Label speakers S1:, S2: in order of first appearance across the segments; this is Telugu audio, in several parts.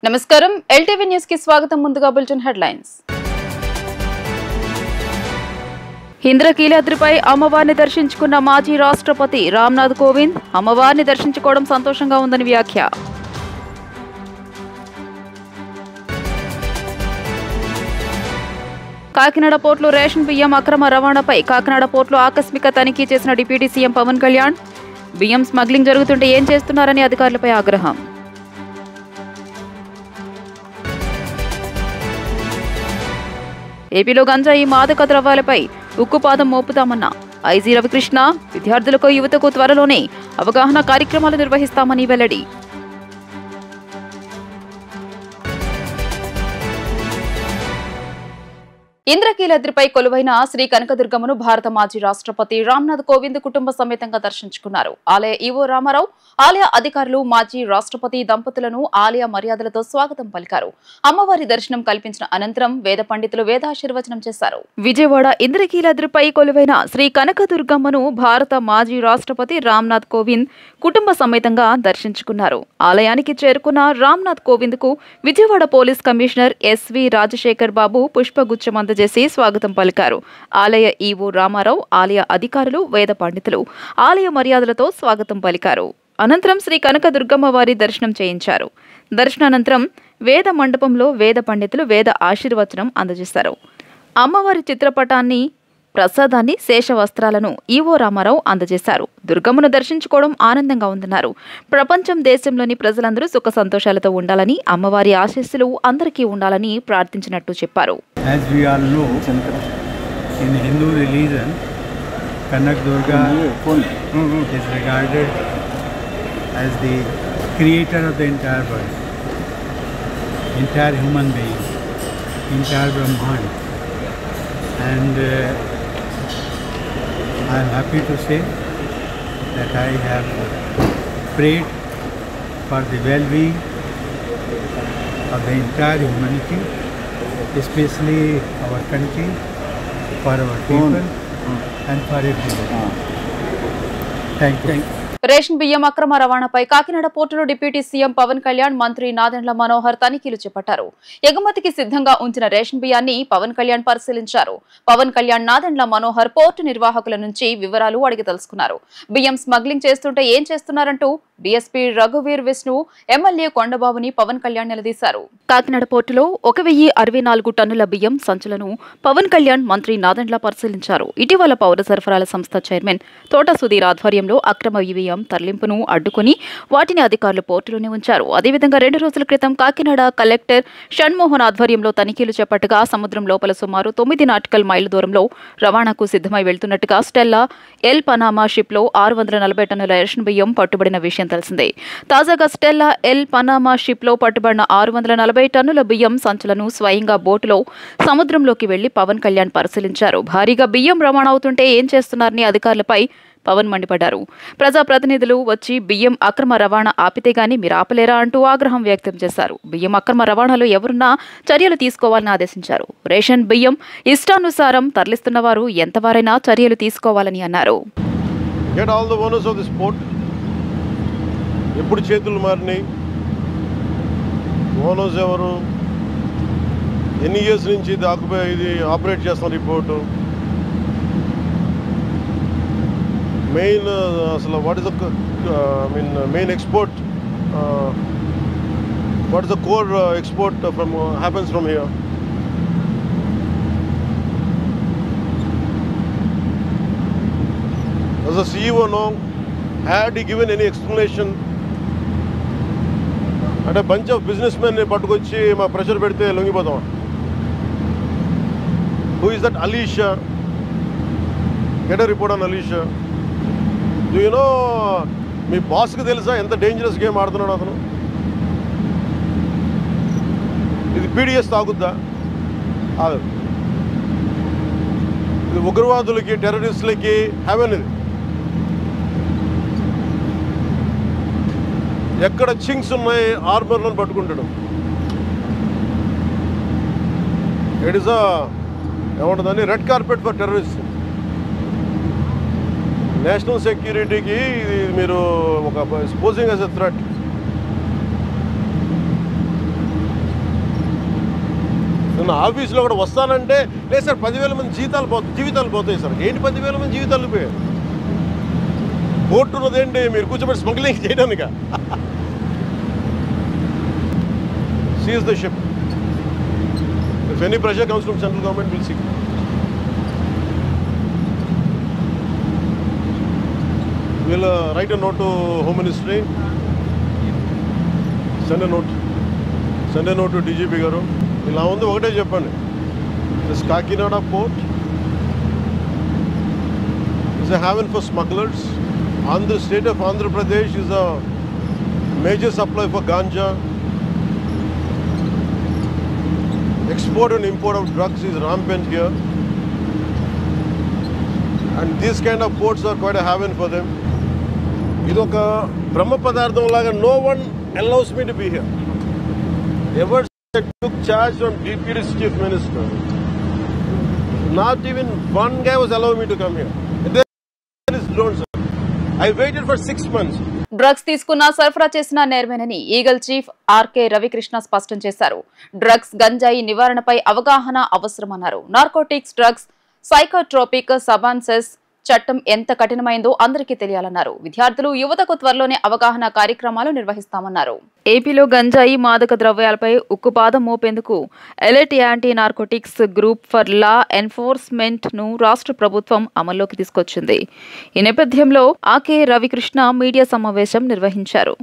S1: నమస్కారం ఎల్టీవీ న్యూస్ కి స్వాగతం ముందుగా బులెటిన్ హెడ్లైన్స్ ఇంద్రకీలాద్రిపై అమ్మవారిని దర్శించుకున్న మాజీ రాష్ట్రపతి రామ్నాథ్ కోవింద్ అమ్మవారిని దర్శించుకోవడం సంతోషంగా ఉందని వ్యాఖ్య కాకినాడ పోర్టులో రేషన్ బియ్యం అక్రమ రవాణాపై కాకినాడ పోర్టులో ఆకస్మిక తనిఖీ చేసిన డిప్యూటీ సీఎం పవన్ కళ్యాణ్ బియ్యం స్మగ్లింగ్ జరుగుతుంటే ఏం చేస్తున్నారని అధికారులపై ఆగ్రహం ఏపీలో గంజాయి మాదక ద్రవ్యాలపై ఉక్కుపాదం మోపుతామన్న ఐజీ రవికృష్ణ విద్యార్థులకు యువతకు త్వరలోనే అవగాహన కార్యక్రమాలు నిర్వహిస్తామని వెల్లడి ఇంద్రకీలాద్రిపై కొలువైన శ్రీ కనకదుర్గమ్మను భారత మాజీ రాష్ట్రపతి రామ్నాథ్ కోవింద్ కుటుంబ సమేతంగా దర్శించుకున్నారు. ఆలయ ఈవో రామారావు, ఆలయ అధికారులు మాజీ రాష్ట్రపతి దంపతులను ఆలయ మర్యాదలతో స్వాగతం పలికారు. అమ్మవారి దర్శనం కల్పించిన అనంతరం వేద పండితులు వేదాశీర్వచనం చేశారు. విజయవాడ ఇంద్రకీలాద్రిపై కొలువైన శ్రీ కనకదుర్గమ్మను భారత మాజీ రాష్ట్రపతి రామ్నాథ్ కోవింద్ కుటుంబ సమేతంగా దర్శించుకున్నారు. ఆలయానికి చేరుకున్న రామ్నాథ్ కోవింద్ కు Vijayawada police commissioner SV Rajasekhar Babu పుష్పగుచ్చం అందజేసి స్వాగతం పలికారు. ఆలయ ఈవో రామారావు, ఆలయ అధికారులు, వేద పండితులు ఆలయ మర్యాదలతో స్వాగతం పలికారు. అనంతరం శ్రీ కనకదుర్గమ్మ వారి దర్శనం చేయించారు. దర్శనానంతరం వేద మండపంలో వేద పండితులు వేద ఆశీర్వచనం అందజేశారు. అమ్మవారి చిత్రపటాన్ని, ప్రసాదాన్ని, శేష వస్త్రాలను ఈవో రామారావు అందజేశారు. దుర్గమ్మను దర్శించుకోవడం ఆనందంగా ఉందన్నారు. ప్రపంచం, దేశంలోని ప్రజలందరూ సుఖ సంతోషాలతో ఉండాలని, అమ్మవారి ఆశీస్సులు అందరికీ ఉండాలని ప్రార్థించినట్టు చెప్పారు.
S2: As we all know, in Hindu religion, Kanak Durga is regarded as the creator of the entire world, entire human being, entire Brahman. And I am happy to say that I have prayed for the well-being of the entire humanity, especially our country, for our people and for everybody. Thank you.
S1: Ration బియ్యం అక్రమ రవాణాపై కాకినాడ పోర్టులో డిప్యూటీ సీఎం పవన్ కళ్యాణ్, మంత్రి నాదెండ్ల మనోహర్ తనిఖీలు చేపట్టారు. ఎగుమతికి సిద్ధంగా ఉంచిన రేషన్ బియ్యాన్ని పవన్ కళ్యాణ్ పరిశీలించారు. పవన్ కళ్యాణ్, నాదెండ్ల మనోహర్ పోర్టు నిర్వాహకుల నుంచి వివరాలు అడిగి తెలుసుకున్నారు. బియ్యం స్మగ్లింగ్ చేస్తుంటే ఏం చేస్తున్నారంటూ డీఎస్పీ రఘువీర్ విష్ణు, ఎమ్మెల్యే కొండబాబుని పవన్ కళ్యాణ్ నిలదీశారు. కాకినాడ పోర్టులో 1064 టన్నుల బియ్యం సంచులను పవన్ కళ్యాణ్, మంత్రి నాదెండ్ల పరిశీలించారు. ఇటీవల పౌర సరఫరాల సంస్థ చైర్మన్ తోట సుధీర్ ఆధ్వర్యంలో అక్రమ బియ్యం తరలింపును అడ్డుకుని వాటిని అధికారులు పోర్టులోనే ఉంచారు. అదేవిధంగా 2 రోజుల క్రితం కాకినాడ కలెక్టర్ షణ్మోహన్ ఆధ్వర్యంలో తనిఖీలు చేపట్టగా సముద్రం లోపల సుమారు 9 నాటికల్ మైళ్ల దూరంలో రవాణాకు సిద్ధమై వెళ్తున్నట్టుగా స్టెల్లా ఎల్ పనామా షిప్ లో 640 టన్నుల రేషన్ బియ్యం పట్టుబడిన విషయం తెలిసిందే. తాజాగా స్టెల్లా ఎల్ పనామా షిప్ లో పట్టుబడిన 640 టన్నుల బియ్యం సంచులను స్వయంగా బోటులో సముద్రంలోకి వెళ్లి పవన్ కళ్యాణ్ పరిశీలించారు. భారీగా బియ్యం రవాణా అవుతుంటే ఏం చేస్తున్నారని అధికారులపై పవన్ మండిపడ్డారు. ప్రజాప్రతినిధులు వచ్చి బియ్యం అక్రమ రవాణా ఆపితే గాని మీరు ఆపలేరా అంటూ ఆగ్రహం వ్యక్తం చేశారు. బియ్యం అక్రమ రవాణాలో ఎవరున్నా చర్యలు తీసుకోవాలని ఆదేశించారు. రేషన్ బియ్యం ఇష్టానుసారం తరలిస్తున్న వారు ఎంతవారైనా చర్యలు తీసుకోవాలని అన్నారు.
S3: ఎప్పుడు చేతులు మారినాయి, ఓనర్స్ ఎవరు, ఎన్ని ఇయర్స్ నుంచి ఇది ఆపరేట్ చేస్తున్నారు, రిపోర్టు మెయిన్ అసలు what is the main export, what is the core export from happens from here. Does the CEO know? Had he given any explanation? అంటే బంచ్ ఆఫ్ బిజినెస్ మెన్ పట్టుకొచ్చి మా ప్రెషర్ పెడితే లొంగిపోతాం. Who is that Alisha? Get a report on Alisha. Do you know, మీ బాస్కి తెలుసా ఎంత డేంజరస్ గేమ్ ఆడుతున్నాడు అతను? ఇది పీడిఎస్ తాగుద్దా? ఆగదు. ఇది ఉగ్రవాదులకి, టెర్రరిస్టులకి హెవెన్. ఇది ఎక్కడ చింగ్స్ ఉన్నాయి ఆర్మర్లో పట్టుకుంటాడు. ఇట్ ఈస్ ఏమంటుందని red carpet for terrorist. National సెక్యూరిటీకి ఇది మీరు ఒక పోజింగ్ యాజ్ ఎ థ్రెట్. నా ఆఫీస్లో కూడా వస్తానంటే లేదు సార్ 10,000 మంది జీవితాలు పోతాయి సార్. ఏంటి 10,000 మంది జీవితాలు పోయాయి? కోర్టు ఉన్నదేంటి మీరు కూర్చోబెట్టి స్మగ్లింగ్ చేయడానిక? Seize the ship. If any pressure comes from central government will see. We'll write a note to Home Ministry, send a note to DGP garu. ఇలా ఉంది ఒకటే చెప్పండి, this Kakinada port is a haven for smugglers. The state of Andhra Pradesh is a major supply for ganja. Export and import of drugs is rampant here, and these kind of ports are quite a haven for them. ఇదొక బ్రహ్మ పదార్థం లాగా. No one allows me to be here. Ever took charge from DPD's chief minister. Not even one guy was allowing me to come here. There is loan, sir. I waited for 6 months.
S1: Drugs తీసుకున్నా సరఫరా చేసినా నేరమేనని ఈగల్ చీఫ్ ఆర్కే రవికృష్ణ స్పష్టం చేశారు. డ్రగ్స్ గంజాయి నివారణపై అవగాహన అవసరమన్నారు. నార్కోటిక్స్, డ్రగ్స్, సైకోట్రోపిక్ సబాన్సెస్ చట్టం ఎంత కఠినమైందో అందరికీ తెలియాలన్నారు. విద్యార్థులు, యువతకు త్వరలోనే అవగాహన కార్యక్రమాలు నిర్వహిస్తామన్నారు. ఏపీలో గంజాయి, మాదక ద్రవ్యాలపై ఉక్కుపాదం మోపేందుకు elite anti narcotics group for law enforcement ను రాష్ట్ర ప్రభుత్వం అమల్లోకి తీసుకొచ్చింది. ఈ నేపథ్యంలో ఆర్కే రవికృష్ణ మీడియా సమావేశం నిర్వహించారు.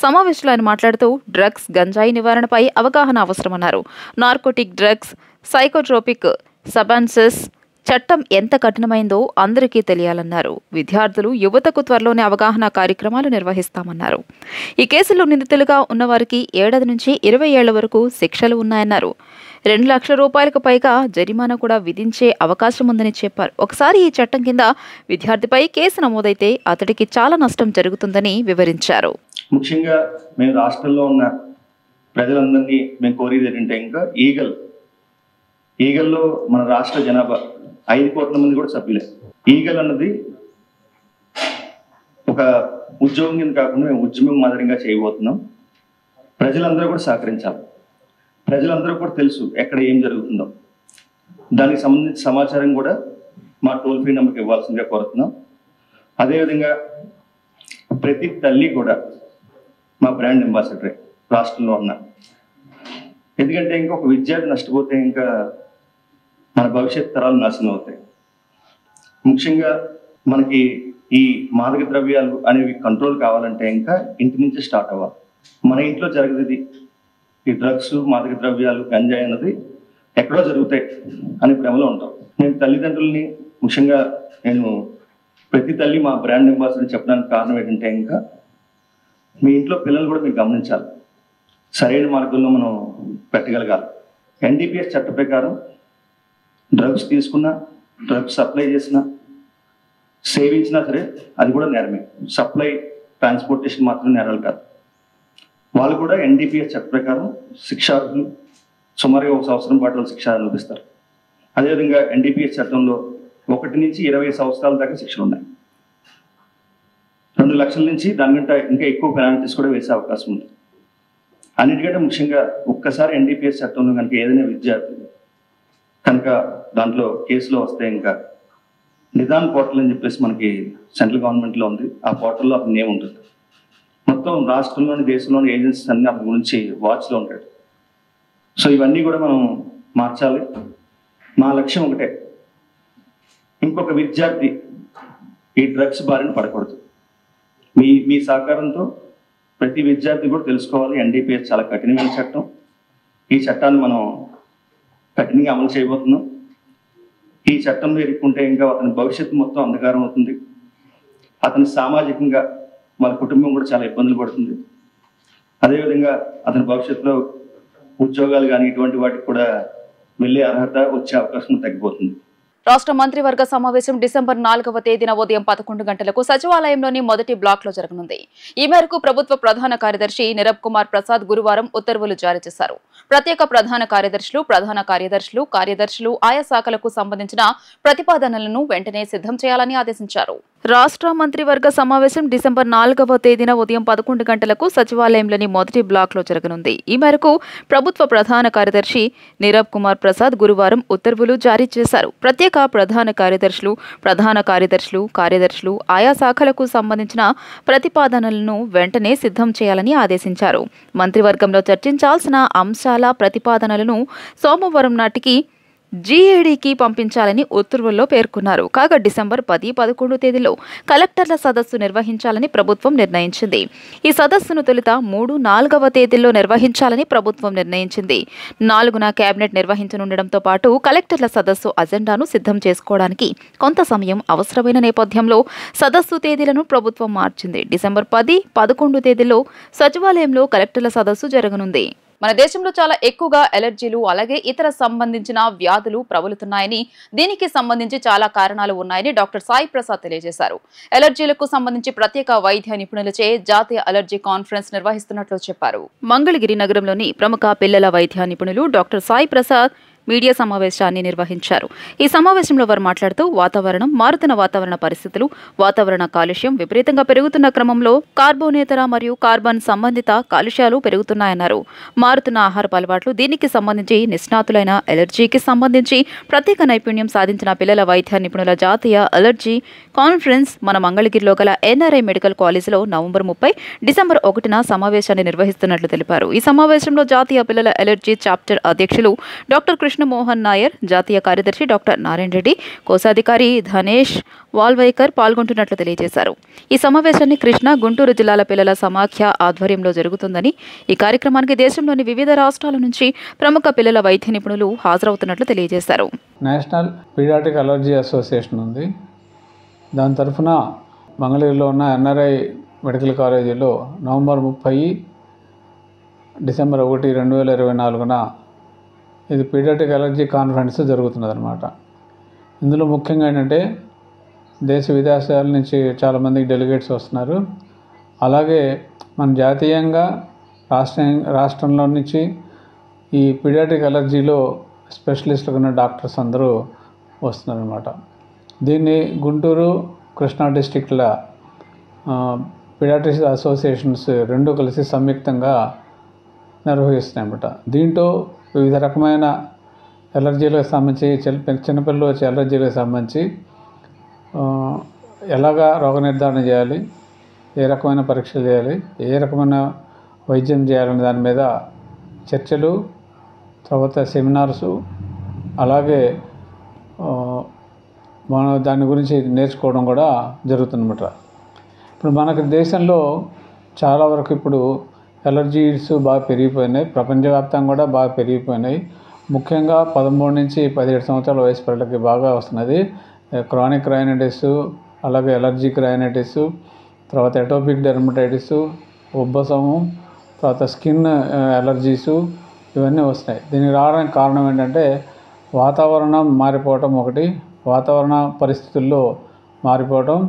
S1: సమావేశంలో ఆయన మాట్లాడుతూ డ్రగ్స్, గంజాయి నివారణపై అవగాహన అవసరమన్నారు. నార్కోటిక్, డ్రగ్స్, సైకోట్రోపిక్ సబాన్సెస్ చట్టం ఎంత కఠినమైందో అందరికీ తెలియాలన్నారు. విద్యార్థులు, యువతకు త్వరలోనే అవగాహన కార్యక్రమాలు నిర్వహిస్తామన్నారు. ఈ కేసులో నిందితులుగా ఉన్నవారికి 7 నుంచి 20 ఏళ్ల వరకు శిక్షలు ఉన్నాయన్నారు. 2 లక్షల రూపాయలకు పైగా జరిమానా కూడా విధించే అవకాశం ఉందని చెప్పారు. ఒకసారి ఈ చట్టం కింద విద్యార్థిపై కేసు నమోదైతే అతడికి చాలా నష్టం జరుగుతుందని వివరించారు.
S4: ముఖ్యంగా మేము రాష్ట్రంలో ఉన్న ప్రజలందరినీ మేము కోరేది ఏంటంటే, ఇంకా ఈగల్లో మన రాష్ట్ర జనాభా 5 కోట్ల మంది కూడా సభ్యులే. ఈగల్ అన్నది ఒక ఉద్యోగం కింద కాకుండా మేము ఉద్యమం మాదిరిగా చేయబోతున్నాం. ప్రజలందరూ కూడా సహకరించాలి. ప్రజలందరూ కూడా తెలుసు ఎక్కడ ఏం జరుగుతుందో. దానికి సంబంధించిన సమాచారం కూడా మా టోల్ ఫ్రీ నెంబర్కి ఇవ్వాల్సిందిగా కోరుతున్నాం. అదేవిధంగా ప్రతి తల్లి కూడా మా బ్రాండ్ అంబాసిడరే రాష్ట్రంలో ఉన్న. ఎందుకంటే ఇంకా ఒక విద్యార్థి నష్టపోతే ఇంకా మన భవిష్యత్ తరాలు నాశనం అవుతాయి. ముఖ్యంగా మనకి ఈ మాదక ద్రవ్యాలు అనేవి కంట్రోల్ కావాలంటే ఇంకా ఇంటి నుంచి స్టార్ట్ అవ్వాలి. మన ఇంట్లో జరగదు ఈ డ్రగ్స్, మాదక ద్రవ్యాలు, గంజాయి అన్నది ఎక్కడో జరుగుతాయి అనే భ్రమలో ఉంటాం. నేను తల్లిదండ్రుల్ని, ముఖ్యంగా నేను ప్రతి తల్లి మా బ్రాండ్ అంబాసిడర్ చెప్పడానికి కారణం ఏంటంటే, ఇంకా మీ ఇంట్లో పిల్లలు కూడా మీరు గమనించాలి. సరైన మార్గంలో మనం పెట్టగలగాలి. ఎన్డీపీఎస్ చట్ట ప్రకారం డ్రగ్స్ తీసుకున్నా, డ్రగ్స్ సప్లై చేసినా, సేవించినా సరే అది కూడా నేరమే. సప్లై, ట్రాన్స్పోర్టేషన్ మాత్రం నేరాలు కాదు. వాళ్ళు కూడా ఎన్డీపీఎస్ చట్ట ప్రకారం శిక్షార్హులు. సుమారుగా 1 సంవత్సరం పాటు శిక్ష అనుభవిస్తారు. అదేవిధంగా ఎన్డీపీఎస్ చట్టంలో 1 నుంచి 20 సంవత్సరాల దాకా శిక్షలు ఉన్నాయి. 2 లక్షల నుంచి దానికంటే ఇంకా ఎక్కువ పెనాల్టీస్ కూడా వేసే అవకాశం ఉంది. అన్నిటికంటే ముఖ్యంగా ఒక్కసారి ఎన్డీపీఎస్ చట్టంలో కనుక ఏదైనా విద్యార్థి కనుక దాంట్లో కేసులో వస్తే, ఇంకా నిదాన్ పోర్టల్ అని చెప్పేసి మనకి సెంట్రల్ గవర్నమెంట్లో ఉంది. ఆ పోర్టల్లో అతని నేమ్ ఉంటుంది. మొత్తం రాష్ట్రంలోని, దేశంలోని ఏజెన్సీస్ అన్ని అతని గురించి వాచ్లో ఉంటాడు. సో ఇవన్నీ కూడా మనం మార్చాలి. మా లక్ష్యం ఒకటే, ఇంకొక విద్యార్థి ఈ డ్రగ్స్ బారిన పడకూడదు. మీ సహకారంతో ప్రతి విద్యార్థి కూడా తెలుసుకోవాలి, ఎన్డీపీఎస్ చాలా కఠినమైన చట్టం. ఈ చట్టాన్ని మనం కఠినంగా అమలు చేయబోతున్నాం. ఈ చట్టంలో ఇరుక్కుంటే ఇంకా అతని భవిష్యత్తు మొత్తం అంధకారం అవుతుంది. అతని సామాజికంగా వాళ్ళ కుటుంబం కూడా చాలా ఇబ్బందులు పడుతుంది. అదేవిధంగా అతని భవిష్యత్తులో ఉద్యోగాలు కానీ ఇటువంటి వాటికి కూడా వెళ్ళే అర్హత వచ్చే అవకాశం తగ్గిపోతుంది.
S1: రాష్ట్ర మంత్రివర్గ సమావేశం డిసెంబర్ 4వ తేదీన ఉదయం 11 గంటలకు సచివాలయంలోని మొదటి బ్లాక్ లో జరగనుంది. ఈ మేరకు ప్రభుత్వ ప్రధాన కార్యదర్శి నిరబ్ కుమార్ ప్రసాద్ గురువారం ఉత్తర్వులు జారీ చేశారు. ప్రత్యేక ప్రధాన కార్యదర్శులు, కార్యదర్శులు ఆయా శాఖలకు సంబంధించిన ప్రతిపాదనలను వెంటనే సిద్ధం చేయాలని ఆదేశించారు. రాష్ట్ర మంత్రివర్గ సమావేశం డిసెంబర్ 4వ తేదీన ఉదయం 11 గంటలకు సచివాలయంలోని మొదటి బ్లాక్లో జరగనుంది. ఈ మేరకు ప్రభుత్వ ప్రధాన కార్యదర్శి నీరబ్ కుమార్ ప్రసాద్ గురువారం ఉత్తర్వులు జారీ చేశారు. ప్రత్యేక ప్రధాన కార్యదర్శులు ఆయా శాఖలకు సంబంధించిన ప్రతిపాదనలను వెంటనే సిద్ధం చేయాలని ఆదేశించారు. మంత్రివర్గంలో చర్చించాల్సిన అంశాల ప్రతిపాదనలను సోమవారం నాటికి జీఏడీకి పంపించాలని ఉత్తర్వుల్లో పేర్కొన్నారు. కాగా డిసెంబర్ 10, 11 తేదీలో కలెక్టర్ల సదస్సు నిర్వహించాలని ప్రభుత్వం నిర్ణయించింది. ఈ సదస్సును తొలుత 3, 4వ తేదీల్లో నిర్వహించాలని ప్రభుత్వం నిర్ణయించింది. 4న కేబినెట్ నిర్వహించనుండటంతో పాటు కలెక్టర్ల సదస్సు అజెండాను సిద్ధం చేసుకోవడానికి కొంత సమయం అవసరమైన నేపథ్యంలో సదస్సు తేదీలను ప్రభుత్వం మార్చింది. డిసెంబర్ 10, 11 తేదీల్లో సచివాలయంలో కలెక్టర్ల సదస్సు జరగనుంది. మన దేశంలో చాలా ఎక్కువగా ఎలర్జీలు అలాగే ఇతర సంబంధించిన వ్యాధులు ప్రబలుతున్నాయని, దీనికి సంబంధించి చాలా కారణాలు ఉన్నాయని డాక్టర్ సాయి ప్రసాద్ తెలియజేశారు. ఎలర్జీలకు సంబంధించి ప్రత్యేక వైద్య నిపుణులచే జాతీయ అలర్జీ కాన్ఫరెన్స్ నిర్వహిస్తున్నట్లు చెప్పారు. మంగళగిరి నగరంలోని ప్రముఖ పిల్లల వైద్య నిపుణులు డాక్టర్ సాయి ప్రసాద్ మీడియా సమావేశాన్ని నిర్వహించారు. ఈ సమావేశంలో వారు మాట్లాడుతూ మారుతున్న వాతావరణ పరిస్థితులు, వాతావరణ కాలుష్యం విపరీతంగా పెరుగుతున్న క్రమంలో కార్బోనేతర మరియు కార్బన్ సంబంధిత కాలుష్యాలు పెరుగుతున్నాయన్నారు. మారుతున్న ఆహారపు అలవాట్లు, దీనికి సంబంధించి నిష్ణాతులైన ఎలర్జీకి సంబంధించి ప్రత్యేక నైపుణ్యం సాధించిన పిల్లల వైద్య నిపుణుల జాతీయ అలర్జీ కాన్ఫరెన్స్ మన మంగళగిరిలో గల ఎన్ఆర్ఐ మెడికల్ కాలేజీలో నవంబర్ 30, డిసెంబర్ 1న సమావేశాన్ని నిర్వహిస్తున్నట్లు తెలిపారు. ఈ సమావేశంలో జాతీయ పిల్లల ఎలర్జీ చాప్టర్ అధ్యక్షులు డాక్టర్ కృష్ణమోహన్ నాయర్, జాతీయ కార్యదర్శి డాక్టర్ నారాయణ రెడ్డి, కోశాధికారి ధనేష్ వాల్వైకర్ పాల్గొంటున్నట్లు తెలియజేశారు. ఈ సమావేశాన్ని కృష్ణా, గుంటూరు జిల్లాల పిల్లల సమాఖ్య ఆధ్వర్యంలో జరుగుతుందని, ఈ కార్యక్రమానికి దేశంలోని వివిధ రాష్ట్రాల నుంచి ప్రముఖ పిల్లల వైద్య నిపుణులు హాజరవుతున్నట్లు తెలియజేశారు.
S5: నేషనల్ పీడియాట్రిక్ అలర్జీ అసోసియేషన్ ఉంది. దాని తరఫున మంగళగిరిలో ఉన్న ఎన్ఆర్ఐ మెడికల్ కాలేజీలో నవంబర్ 30, డిసెంబర్ 1, 2024న ఇది పీడియాట్రిక్ అలర్జీ కాన్ఫరెన్స్ జరుగుతున్నదన్నమాట. ఇందులో ముఖ్యంగా ఏంటంటే దేశ విదేశాల నుంచి చాలామంది డెలిగేట్స్ వస్తున్నారు. అలాగే మన జాతీయంగా రాష్ట్రంలో నుంచి ఈ పీడియాట్రిక్ అలర్జీలో స్పెషలిస్టులు ఉన్న డాక్టర్స్ అందరూ వస్తున్నారన్నమాట. దీన్ని గుంటూరు, కృష్ణా డిస్టిక్ల పీడియాట్రిక్స్ అసోసియేషన్స్ రెండు కలిసి సంయుక్తంగా నిర్వహిస్తున్నాయన్నమాట. దీంట్లో వివిధ రకమైన ఎలర్జీలకు సంబంధించి చిన్నపిల్లలు వచ్చే ఎలర్జీలకు సంబంధించి ఎలాగా రోగ నిర్ధారణ చేయాలి, ఏ రకమైన పరీక్షలు చేయాలి, ఏ రకమైన వైద్యం చేయాలనే దాని మీద చర్చలు, తర్వాత సెమినార్సు, అలాగే మనం దాని గురించి నేర్చుకోవడం కూడా జరుగుతుందన్నమాట. ఇప్పుడు మనకు దేశంలో చాలా వరకు ఇప్పుడు ఎలర్జీస్ బాగా పెరిగిపోయినాయి. ప్రపంచవ్యాప్తంగా కూడా బాగా పెరిగిపోయినాయి. ముఖ్యంగా 13 నుంచి 17 సంవత్సరాల వయసు పిల్లలకి బాగా వస్తున్నది. క్రానిక్ రైనైటిస్, అలాగే ఎలర్జిక్ రైనైటిస్, తర్వాత ఎటోపిక్ డెర్మటైటిస్, ఉబ్బసము, తర్వాత స్కిన్ ఎలర్జీసు, ఇవన్నీ వస్తాయి. దీనికి రావడానికి కారణం ఏంటంటే వాతావరణం మారిపోవటం ఒకటి, వాతావరణ పరిస్థితుల్లో మారిపోవటం,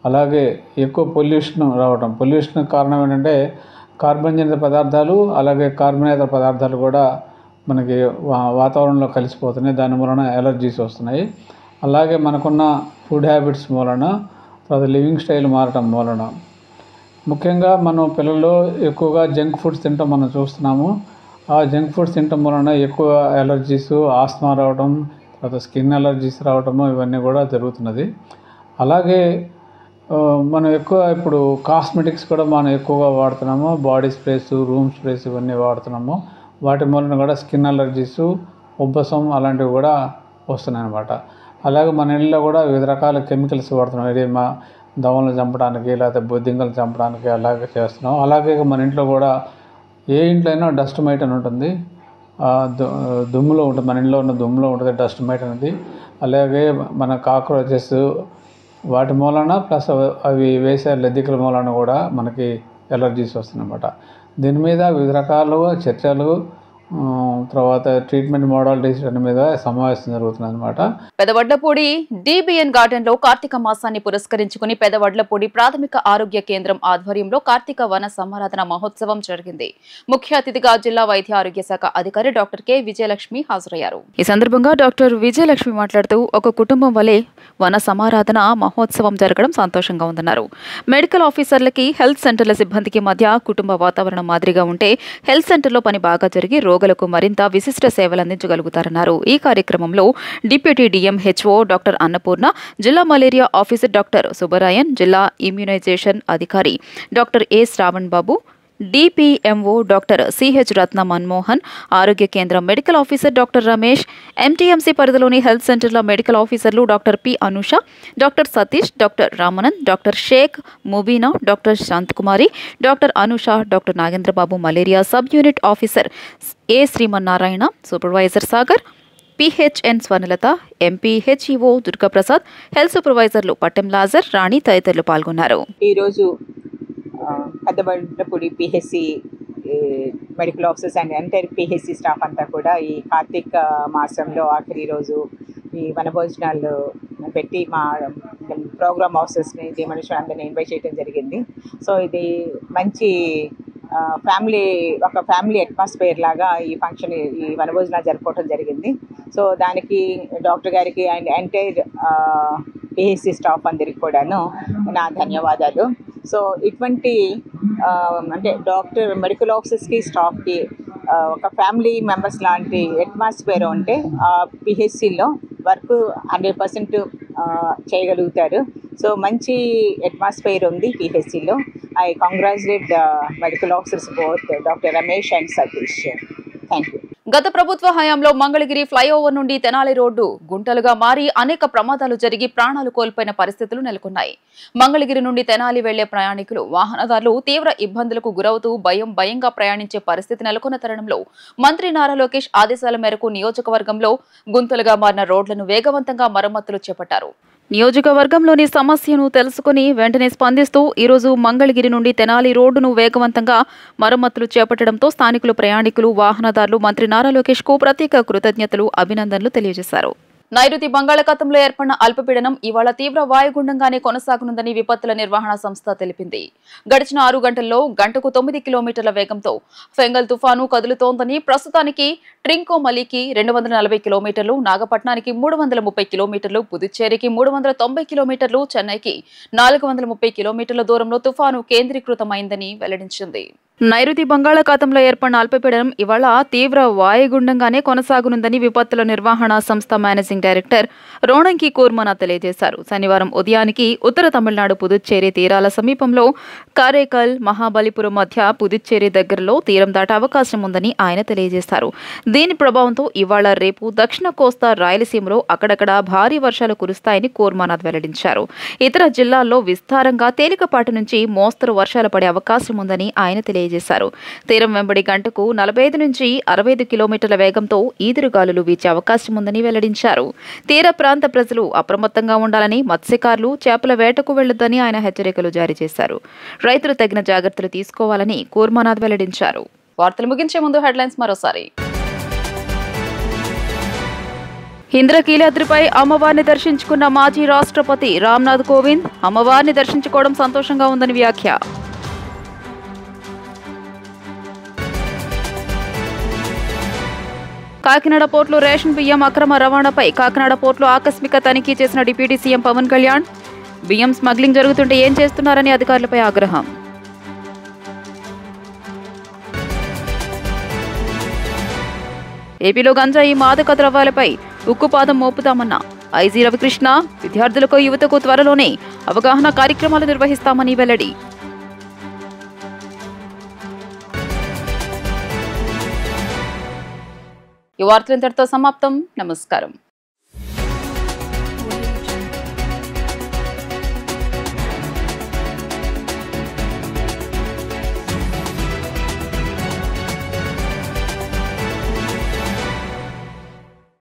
S5: అలాగే ఎక్కువ పొల్యూషన్ రావటం. పొల్యూషన్ కారణం ఏంటంటే కార్బన్ జనిత పదార్థాలు, అలాగే కార్బనేతర పదార్థాలు కూడా మనకి వాతావరణంలో కలిసిపోతున్నాయి. దాని వలన ఎలర్జీస్ వస్తున్నాయి. అలాగే మనకున్న ఫుడ్ హ్యాబిట్స్ మూలన, తర్వాత లివింగ్ స్టైల్ మారటం మూలన, ముఖ్యంగా మనం పిల్లల్లో ఎక్కువగా జంక్ ఫుడ్స్ తినటం మనం చూస్తున్నాము. ఆ జంక్ ఫుడ్స్ తినటం వలన ఎక్కువ ఎలర్జీస్, ఆస్మా రావడం, తర్వాత స్కిన్ ఎలర్జీస్ రావటము, ఇవన్నీ కూడా జరుగుతున్నది. అలాగే మనం ఎక్కువ ఇప్పుడు కాస్మెటిక్స్ కూడా మనం ఎక్కువగా వాడుతున్నాము. బాడీ స్ప్రేస్, రూమ్ స్ప్రేస్ ఇవన్నీ వాడుతున్నాము. వాటి మూలన కూడా స్కిన్ ఎలర్జీస్, ఉబ్బసం అలాంటివి కూడా వస్తున్నాయి అన్నమాట. అలాగే మన ఇళ్ళలో కూడా వివిధ రకాల కెమికల్స్ వాడుతున్నాం. ఇది మా దోమలను చంపడానికి, లేకపోతే బొద్దింకలు చంపడానికి అలాగే చేస్తున్నాం. అలాగే మన ఇంట్లో కూడా ఏ ఇంట్లో అయినా డస్ట్ మైట్ అని ఉంటుంది. దుమ్ములో ఉంటుంది, మన ఇంట్లో ఉన్న దుమ్ములో ఉంటుంది డస్ట్ మైట్ అనేది. అలాగే మన కాక్రోచెస్ వాటి మూలన, ప్లస్ అవి వేసే లద్దికల మూలన కూడా మనకి ఎలర్జీస్ వస్తున్నాయన్నమాట. దీని మీద వివిధ రకాలుగా చర్చలు, తర్వాత ట్రీట్మెంట్ మోడాలిటీస్ మీద సమావేశం జరుగుతుంది అనమాట.
S1: పెదవడ్లపూడి డిబిఎన్ గార్డెన్ లో కార్తీక మాసాన్ని పురస్కరించుకుని పెదవడ్లపూడి ప్రాథమిక ఆరోగ్య కేంద్రం ఆధ్వర్యంలో కార్తీక వన సమారాధన మహోత్సవం జరిగింది. ముఖ్య అతిథిగా జిల్లా వైద్య ఆరోగ్య శాఖ అధికారి డాక్టర్ కె విజయలక్ష్మి హాజరయ్యారు. ఈ సందర్భంగా డాక్టర్ విజయలక్ష్మి మాట్లాడుతూ ఒక కుటుంబం వలె వన సమారాధన మహోత్సవం జరగడం సంతోషంగా ఉందన్నారు. మెడికల్ ఆఫీసర్లకి హెల్త్ సెంటర్ల సిబ్బందికి మధ్య కుటుంబ వాతావరణం మాదిరిగా ఉంటే హెల్త్ సెంటర్లో పని బాగా జరిగి రోగులకు మరింత విశిష్ట సేవలు అందించగలుగుతారన్నారు. ఈ కార్యక్రమంలో డిప్యూటీ డిఎంహెచ్ఓ డాక్టర్ అన్నపూర్ణ, జిల్లా మలేరియా ఆఫీసర్ డాక్టర్ సుబ్బరాయన్, జిల్లా ఇమ్యునైజేషన్ అధికారి doctor A Shravan Babu, DPMO doctor CH Ratna Manmohan, ఆరోగ్య కేంద్రం medical officer doctor Ramesh, MTMC పరిధిలోని హెల్త్ సెంటర్ల మెడికల్ ఆఫీసర్లు doctor P Anusha, doctor Satish, doctor Ramanand, doctor Sheikh Mubeena, doctor Shantakumari, doctor Anusha, doctor Nagendrababu, malaria sub unit officer A Srimannarayana, supervisor Sagar, PHN Swarnalatha, MPHEO Durgaprasad, health సూపర్వైజర్లు పట్టెం లాజర్, రాణి తదితరులు పాల్గొన్నారు.
S6: ఈరోజు Peddavadlapudi PHC medical officers and entire PHC staff అంతా కూడా ఈ కార్తీక మాసంలో ఆఖరి రోజు ఈ వనభోజనాలు పెట్టి మా ప్రోగ్రామ్ ఆఫీసర్స్ని మనుషులు అందరినీ ఇన్వైట్ చేయడం జరిగింది. సో ఇది మంచి ఒక ఫ్యామిలీ అట్మాస్ఫియర్ లాగా ఈ ఫంక్షన్ ఈ వనభోజనాలు జరుపుకోవడం జరిగింది. సో దానికి డాక్టర్ గారికి అండ్ ఎంటైర్ పిహెచ్సి స్టాఫ్ అందరికి కూడాను నా ధన్యవాదాలు. సో ఇటువంటి అంటే డాక్టర్ మెడికల్ ఆఫీసర్స్కి స్టాఫ్కి ఒక ఫ్యామిలీ మెంబర్స్ లాంటి అట్మాస్ఫియర్ ఉంటే ఆ పిహెచ్సిలో వర్క్ 100% చేయగలుగుతారు. సో మంచి అట్మాస్ఫియర్ ఉంది పిహెచ్సిలో. I congratulate medical officers both doctor Ramesh and Satish. Thank you.
S1: గత ప్రభుత్వ హయాంలో మంగళగిరి ఫ్లైఓవర్ నుండి తెనాలి రోడ్డు గుంటలుగా మారి అనేక ప్రమాదాలు జరిగి ప్రాణాలు కోల్పోయిన పరిస్థితులు నెలకొన్నాయి. మంగళగిరి నుండి తెనాలి వెళ్లే ప్రయాణికులు, వాహనదారులు తీవ్ర ఇబ్బందులకు గురవుతూ భయంగా ప్రయాణించే పరిస్థితి నెలకొన్న తరుణంలో మంత్రి నారా లోకేష్ ఆదేశాల మేరకు నియోజకవర్గంలో గుంతలుగా మారిన రోడ్లను వేగవంతంగా మరమ్మతులు చేపట్టారు. నియోజకవర్గంలోని సమస్యను తెలుసుకుని వెంటనే స్పందిస్తూ ఈరోజు మంగళగిరి నుండి తెనాలి రోడ్డును వేగవంతంగా మరమ్మతులు చేపట్టడంతో స్థానికులు, ప్రయాణికులు, వాహనదారులు మంత్రి నారా లోకేష్ కు ప్రత్యేక కృతజ్ఞతలు, అభినందనలు తెలియజేశారు. నైరుతి బంగాళాఖాతంలో ఏర్పడిన అల్పపీడనం ఇవాళ తీవ్ర వాయుగుండంగానే కొనసాగనుందని విపత్తుల నిర్వహణ సంస్థ తెలిపింది. గడిచిన 6 గంటల్లో గంటకు 9 కిలోమీటర్ల వేగంతో ఫెంగల్ తుఫాను కదులుతోందని, ప్రస్తుతానికి ట్రింకోమలికి 240 కిలోమీటర్లు, నాగపట్నానికి 330 కిలోమీటర్లు, పుదుచ్చేరికి 390 కిలోమీటర్లు, చెన్నైకి 430 కిలోమీటర్ల దూరంలో తుఫాను కేంద్రీకృతమైందని వెల్లడించింది. నైరుతి బంగాళాఖాతంలో ఏర్పడిన అల్పపీడనం ఇవాళ తీవ్ర వాయుగుండంగానే కొనసాగనుందని విపత్తుల నిర్వహణ సంస్థ మేనేజింగ్ డైరెక్టర్ రోణంకి కూర్మన తెలియజేశారు. శనివారం ఉదయానికి ఉత్తర తమిళనాడు పుదుచ్చేరి తీరాల సమీపంలో కారైకల్, మహాబలిపురం మధ్య పుదుచ్చేరి దగ్గరలో తీరం దాటే అవకాశం ఉందని ఆయన తెలియజేశారు. దీని ప్రభావంతో ఇవాళ, రేపు దక్షిణ కోస్తా, రాయలసీమలో అక్కడక్కడ భారీ వర్షాలు కురుస్తాయని కూర్మనాథ్ వెల్లడించారు. ఇతర జిల్లాల్లో విస్తారంగా తేలికపాటి నుంచి మోస్తరు వర్షాలు పడే అవకాశం ఉందని ఆయన తెలియజేశారు. తీరం వెంబడి గంటకు 45 నుంచి 65 కిలోమీటర్ల వేగంతో ఈదురుగాలులు వీచే అవకాశం ఉందని వెల్లడించారు. తీర ప్రాంత ప్రజలు అప్రమత్తంగా ఉండాలని, మత్స్యకారులు చేపల వేటకు వెళ్లొద్దని ఆయన హెచ్చరికలు జారీ చేశారు. రైతులు తగిన జాగ్రత్తలు తీసుకోవాలని కూర్మనాథ్ వెల్లడించారు. వార్తలు ముగించే ముందు హెడ్లైన్స్ మరోసారి. ఇంద్రకీలాద్రిపై అమ్మవారిని దర్శించుకున్న మాజీ రాష్ట్రపతి రామ్నాథ్ కోవింద్, అమ్మవారిని దర్శించుకోవడం సంతోషంగా ఉందని వ్యాఖ్య. కాకినాడ పోర్టులో రేషన్ బియ్యం అక్రమ రవాణాపై కాకినాడ పోర్టులో ఆకస్మిక తనిఖీ చేసిన డిప్యూటీ సీఎం పవన్ కళ్యాణ్, బియ్యం స్మగ్లింగ్ జరుగుతుంటే ఏం చేస్తున్నారని అధికారులపై ఆగ్రహం. ఏపీలో గంజాయి, మాదక ద్రవ్యాలపై ఉక్కుపాదం మోపుతామన్న ఐజీ రవికృష్ణ, విద్యార్థులకు, యువతకు త్వరలోనే అవగాహన కార్యక్రమాలు నిర్వహిస్తామని వెల్లడి. ఈ వార్తలు ఇంతటితో సమాప్తం. నమస్కారం.